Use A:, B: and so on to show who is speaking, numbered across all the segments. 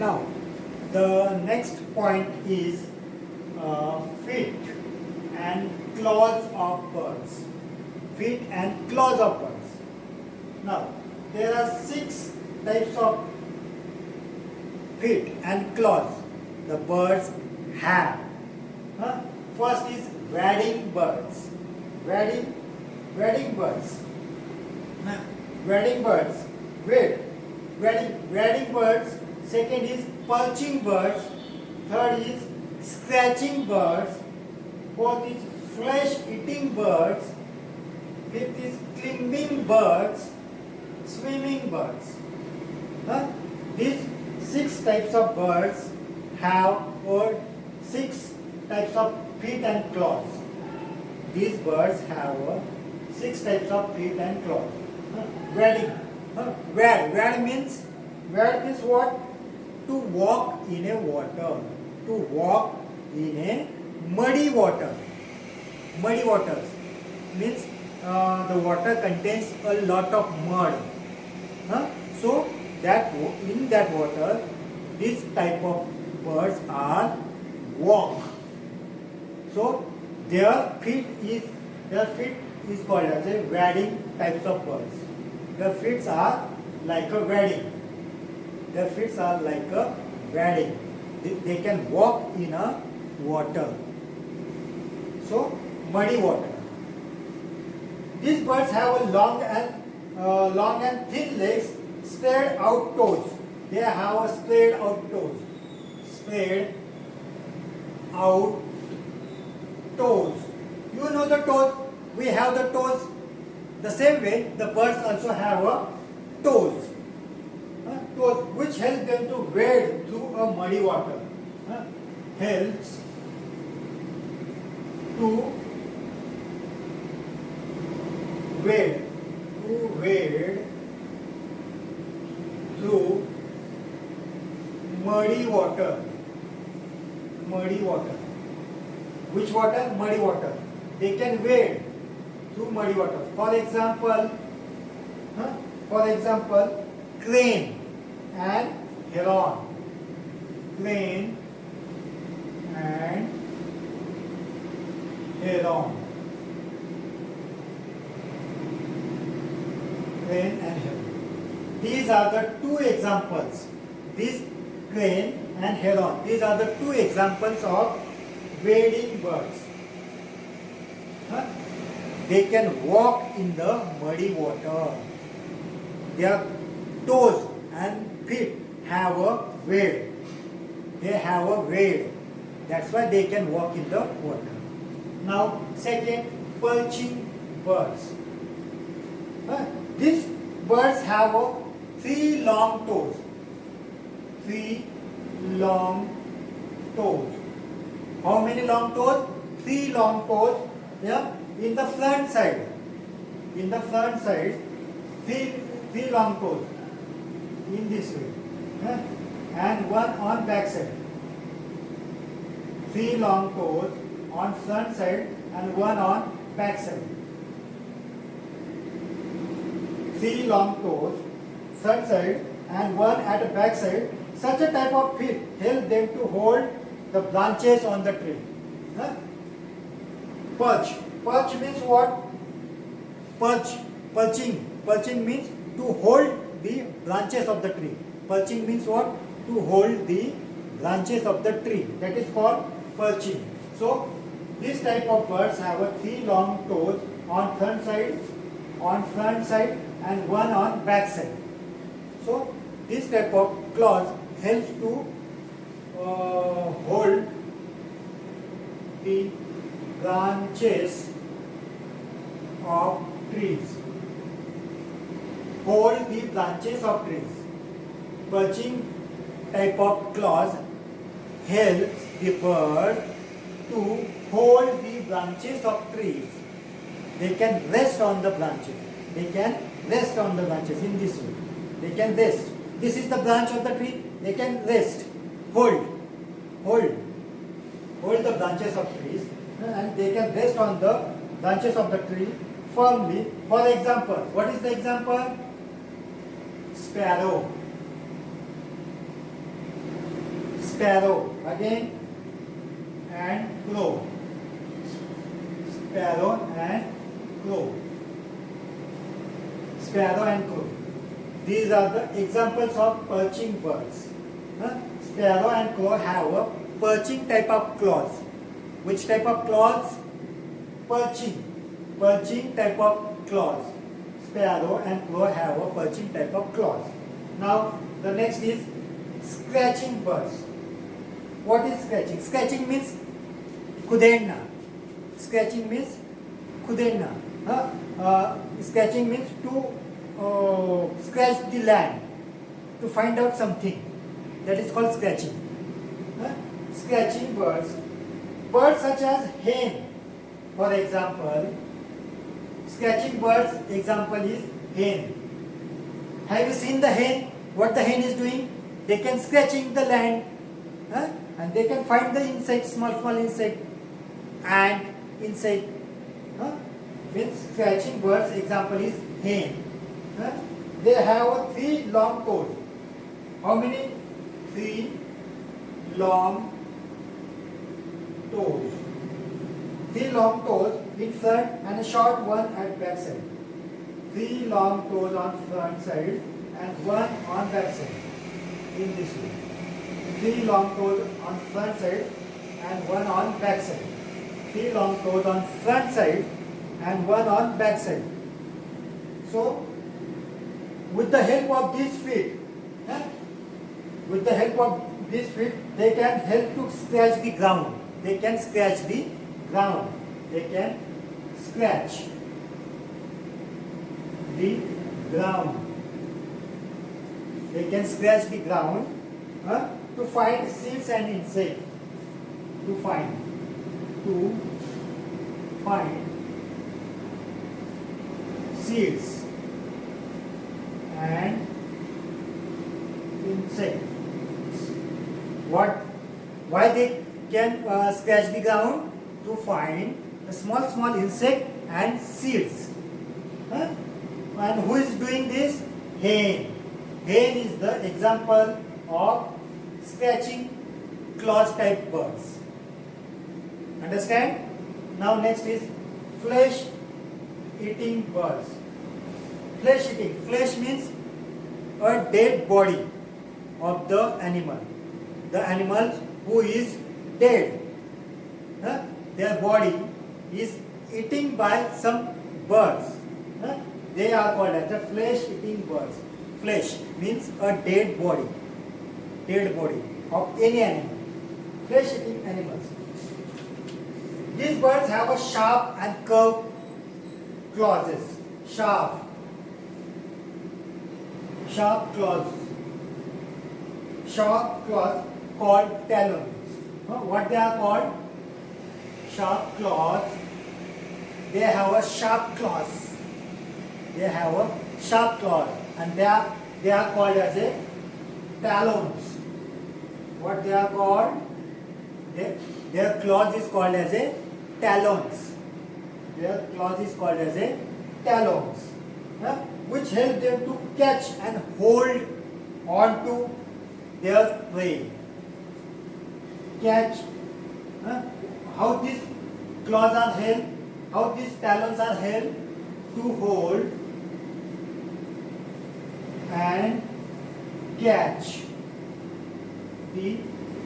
A: Now, the next point is feet and claws of birds. Feet and claws of birds. Now, there are 6 types of feet and claws the birds have. First is wading birds. Wading birds. Wading birds. Wading birds. Second is perching birds. Third is scratching birds. Fourth is flesh-eating birds. Fifth is climbing birds. Swimming birds. These 6 types of birds have or 6 types of feet and claws. These birds have 6 types of feet and claws. Wading. Wad means what? To walk in a water. To walk in a muddy water. Muddy waters means the water contains a lot of mud. So that in that water, this type of birds are walk. So their feet is called as a wading types of birds. Their feet are like a wading. Their feet are like a wading. They can walk in a water. So muddy water. These birds have a long and thin legs, spread out toes. They have a spread out toes. Spread out toes. You know the toes. We have the toes. The same way, the birds also have a toes. Toes which help them to wade through a muddy water. Helps to wade through muddy water. Muddy water. Which water? Muddy water. They can wade through muddy water. For example, crane and heron. Crane and heron. Crane and heron. These are the 2 examples. This crane and heron. These are the 2 examples of wading birds. They can walk in the muddy water. Their toes and feet have a wade. They have a wade. That's why they can walk in the water. Now, second, perching birds. These birds have 3 long toes. 3 long toes. How many long toes? 3 long toes. Yeah, in the front side. In the front side, 3 long toes. In this way. Yeah? And 1 on back side. 3 long toes on front side and 1 on back side. 3 long toes, front side and 1 at the back side. Such a type of feet help them to hold the branches on the tree. Perch. Perch means what? Perching means to hold the branches of the tree. Perching means what? To hold the branches of the tree. That is called perching. So this type of birds have 3 long toes on front side and 1 on back side. So this type of claws helps to hold the branches of trees. Hold the branches of trees. Perching type of claws helps the bird to hold the branches of trees. They can rest on the branches. They can rest on the branches in this way. They can rest. This is the branch of the tree. They can rest. Hold the branches of trees, and they can rest on the branches of the tree firmly. For example, what is the example? Sparrow. sparrow again, and crow. Sparrow and crow. Sparrow and crow. These are the examples of perching birds. Sparrow and crow have a perching type of claws. Which type of claws? Perching. Perching type of claws. Sparrow and crow have a perching type of claws. Now the next is scratching birds. What is scratching? Scratching means kudenna. Scratching means kudenna. Scratching means to scratch the land to find out something. That is called scratching. Scratching birds. Birds such as hen, for example. Scratching birds example is hen. Have you seen the hen? What the hen is doing? They can scratching the land, and they can find the insect, small insect, and insect. Means scratching birds example is hen. They have 3 long toes. How many? 3 long toes. 3 long toes in front and a short one at back side. 3 long toes on front side and 1 on back side. In this way. 3 long toes on front side and 1 on back side. 3 long toes on front side and 1 on back side. So, with the help of these feet, they can help to scratch the ground. They can scratch the ground. They can scratch the ground. They can scratch the ground to find seeds and insects. To find seeds and insects. Why they can scratch the ground? To find a small insect and seeds. And who is doing this? Hen. Hen is the example of scratching claws type birds. Understand? Now next is flesh eating birds. Flesh eating. Flesh means a dead body of the animal. The animal who is dead. Their body is eaten by some birds. They are called as the flesh eating birds. Flesh means a dead body. Dead body of any animal. Flesh eating animals. These birds have a sharp and curved claws. Sharp claws. Sharp claws called talons. What they are called? Sharp claws. They have a sharp claws. They have a sharp claws, and they are called as a talons. What they are called? Their claws is called as a talons. Their claws is called as a talons, which help them to catch and hold onto their prey. Catch. How these claws are held? How these talons are held? To hold and catch the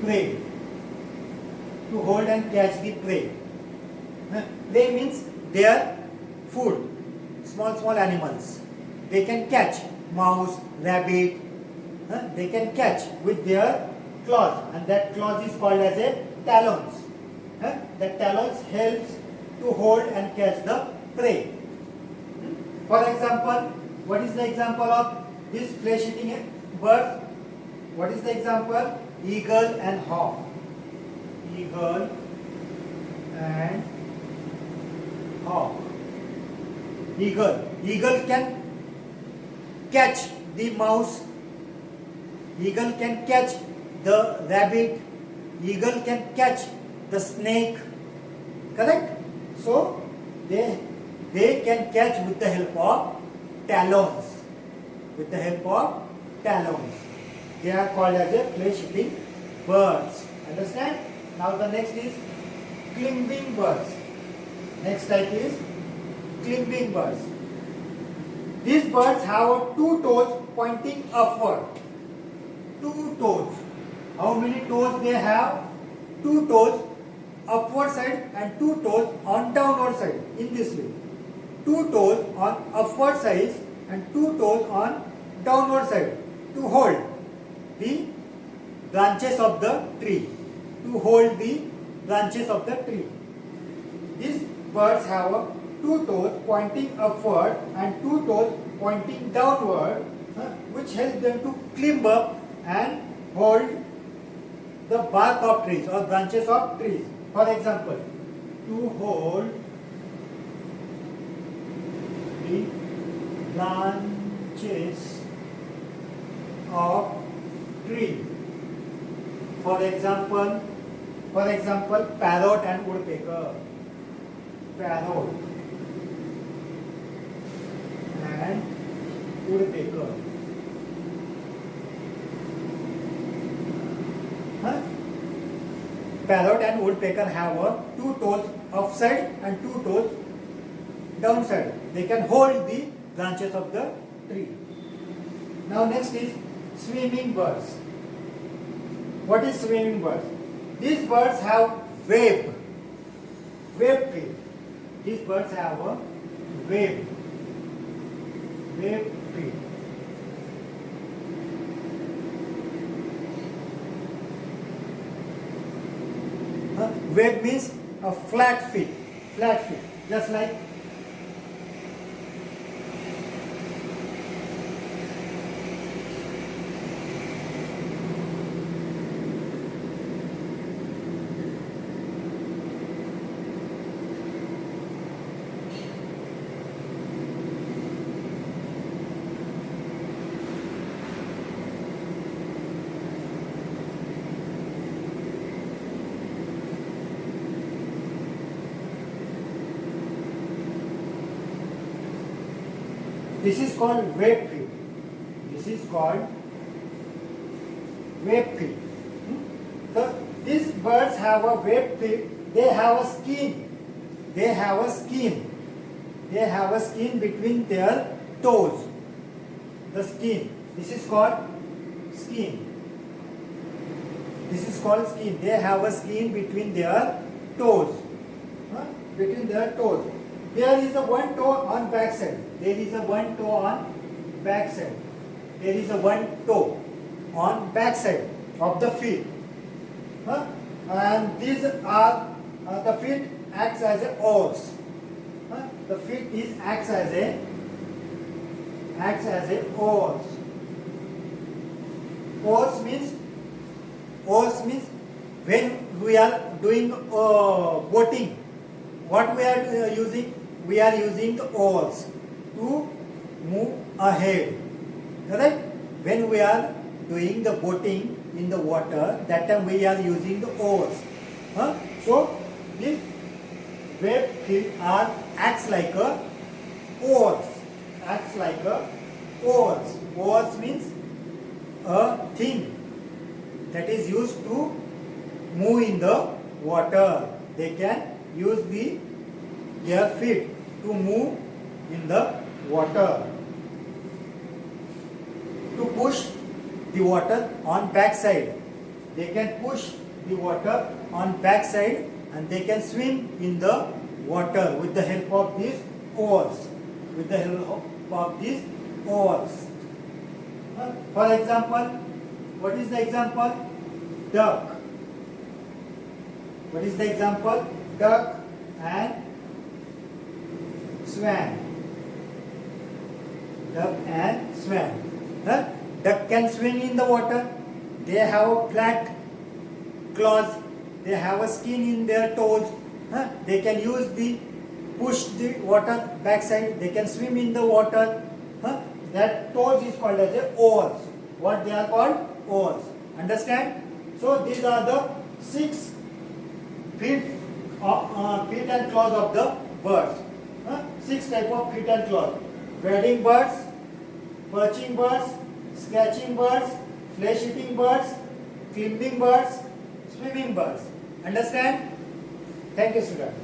A: prey. To hold and catch the prey. Prey means their food. Small animals. They can catch mouse, rabbit. They can catch with their claws, and that claws is called as a talons. The talons helps to hold and catch the prey. For example, what is the example of this flesh-eating bird? What is the example? Eagle and hawk. Eagle and hawk. Eagle can catch the mouse. Eagle can catch the rabbit. Eagle can catch the snake. Correct? So they can catch with the help of talons. With the help of talons. They are called as a flesh-eating birds. Understand? Now the next is climbing birds. Next type is climbing birds. These birds have two toes pointing upward. Two toes. How many toes they have? Two toes upward side and two toes on downward side. In this way. Two toes on upward side and two toes on downward side to hold the branches of the tree. To hold the branches of the tree. These birds have two toes pointing upward and two toes pointing downward, which help them to climb up and hold the bark of trees or branches of trees. For example, to hold the branches of tree. For example, parrot and woodpecker. Parrot and woodpecker. Parrot and woodpecker have two toes upside and two toes downside. They can hold the branches of the tree. Now next is swimming birds. What is swimming birds? These birds have web feet. These birds have a web feet. Web means a flat feet, just like this is called web feet. This is called web feet. So these birds have a web feet. They have a skin. They have a skin. They have a skin between their toes. The skin. This is called skin. This is called skin. They have a skin between their toes. Between their toes. There is a one toe on back side. There is a one toe on back side. There is a one toe on back side of the feet. And these are the feet acts as a oars. The feet is acts as a oars. Oars means when we are doing boating, what we are using? We are using the oars to move ahead. Correct? When we are doing the boating in the water, that time we are using the oars. So these web feet acts like a oars. Acts like a oars. Oars means a thing that is used to move in the water. They can use their feet to move in the water. To push the water on backside. They can push the water on backside and they can swim in the water with the help of these oars. With the help of these oars. For example, what is the example? Duck. What is the example? Duck and swan. Duck and swan. Duck can swim in the water. They have flat claws. They have a skin in their toes. They can push the water backside. They can swim in the water. That toes is called as a oars. What they are called? Oars. Understand? So these are the 6 feet and claws of the birds. 6 type of feet and claws. Wading birds, perching birds, scratching birds, flesh-eating birds, climbing birds, swimming birds. Understand? Thank you, student.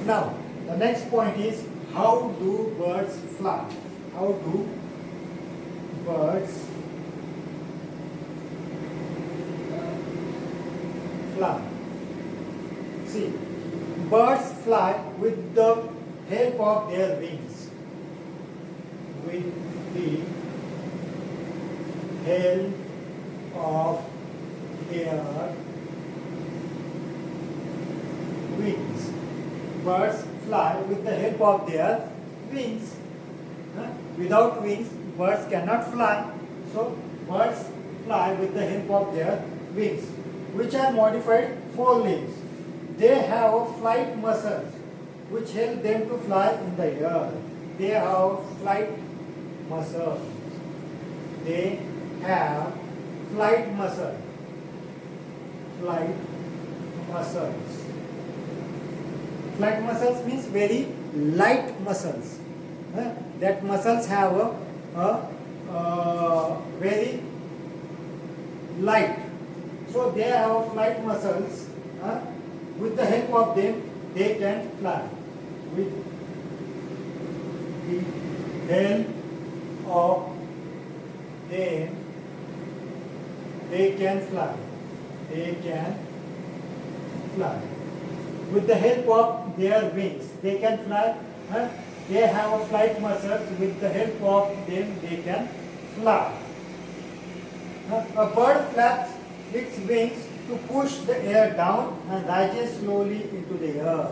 A: Now, the next point is, how do birds fly? How do birds fly? See, birds fly with the help of their wings. With the help of their wings. Birds fly with the help of their wings. Without wings, birds cannot fly. So, birds fly with the help of their wings, which are modified forelimbs. They have flight muscles which help them to fly in the air. They have flight muscles. They have flight muscles. Flight muscles. Flight muscles means very light muscles. That muscles have a very light. So they have flight muscles. With the help of them, they can fly. With the help of them, they can fly. They can fly. With the help of their wings, they can fly. They have a flight muscles. With the help of them, they can fly. A bird flaps its wings to push the air down and rises slowly into the air.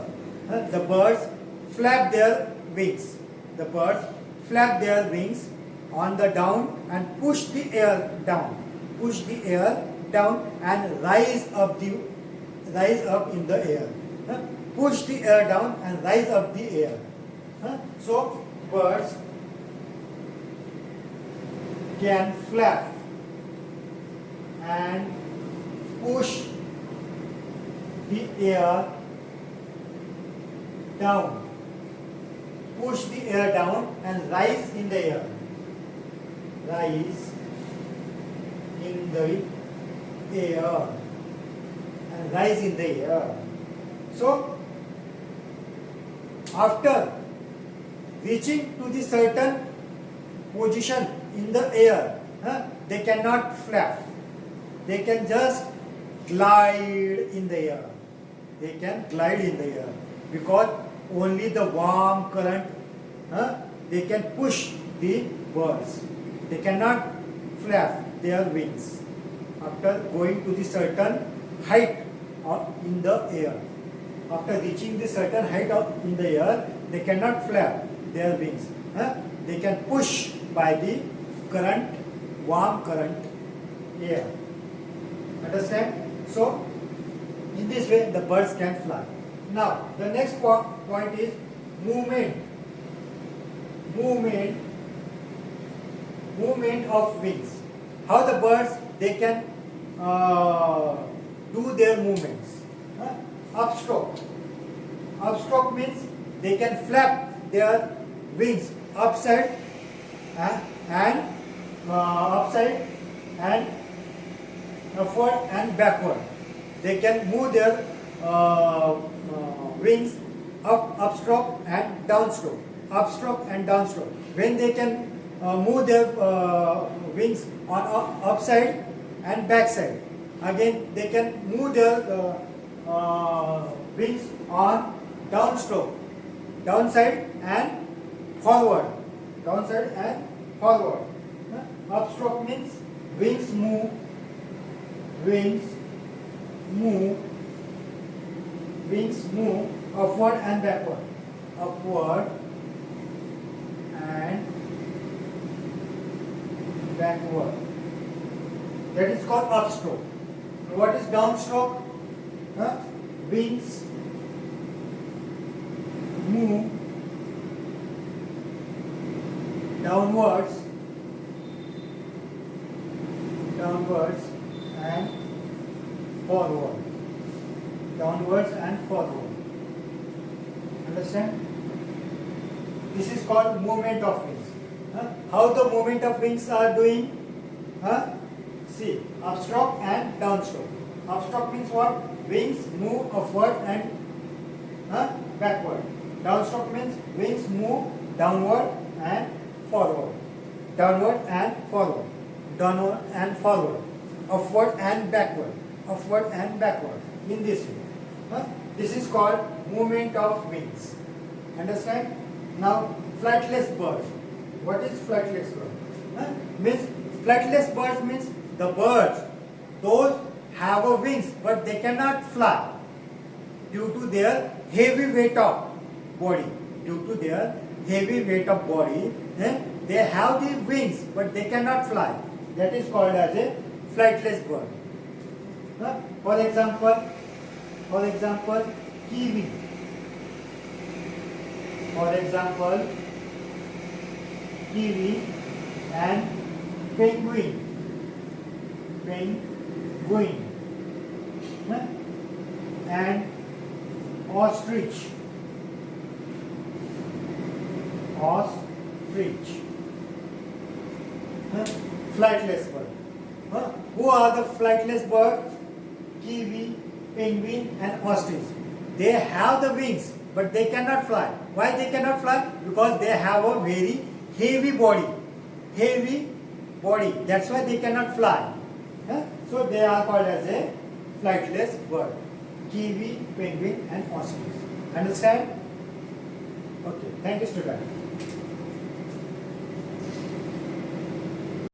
A: The birds flap their wings. The birds flap their wings on the down and push the air down. Push the air down and rise up in the air. Push the air down and rise up the air. So birds can flap and push the air down. Push the air down and rise in the air. Rise in the air. And rise in the air. So, after reaching to the certain position in the air, they cannot flap. They can just glide in the air. They can glide in the air because only the warm current they can push the birds. They cannot flap their wings after going to the certain height in the air. After reaching the certain height in the air, they cannot flap their wings. They can push by the current, warm current air. Understand? So, in this way, the birds can fly. Now, the next point is movement. Movement of wings. How the birds they can do their movements. Upstroke. Upstroke means they can flap their wings upside and upward and backward. They can move their wings upstroke and downstroke. Upstroke and downstroke. When they can move their wings on upside and backside. Again, they can move their wings on downstroke, downside and forward. Downside and forward. Upstroke means wings move upward and backward. Upward and backward. That is called upstroke. What is downstroke? Wings move downwards and forward. downwards and forward. Understand? This is called movement of wings. How the movement of wings are doing? See, upstroke and downstroke. Upstroke means what? Wings move upward and backward. Downstroke means wings move downward and forward. Downward and forward. Downward and forward. Upward and backward. Upward and backward. In this way. This is called movement of wings. Understand? Now, flightless bird. What is flightless bird? Means flightless birds means the birds, those have a wings but they cannot fly due to their heavy weight of body. Due to their heavy weight of body, they have the wings but they cannot fly. That is called as a flightless bird. For example, kiwi. For example, kiwi and penguin. And ostrich. Flightless bird. Who are the flightless birds? Kiwi, penguin and ostrich. They have the wings but they cannot fly. Why they cannot fly? Because they have a very heavy body. That's why they cannot fly. So they are called as a flightless bird. Kiwi, penguin and ostrich. Understand? Okay. Thank you, student.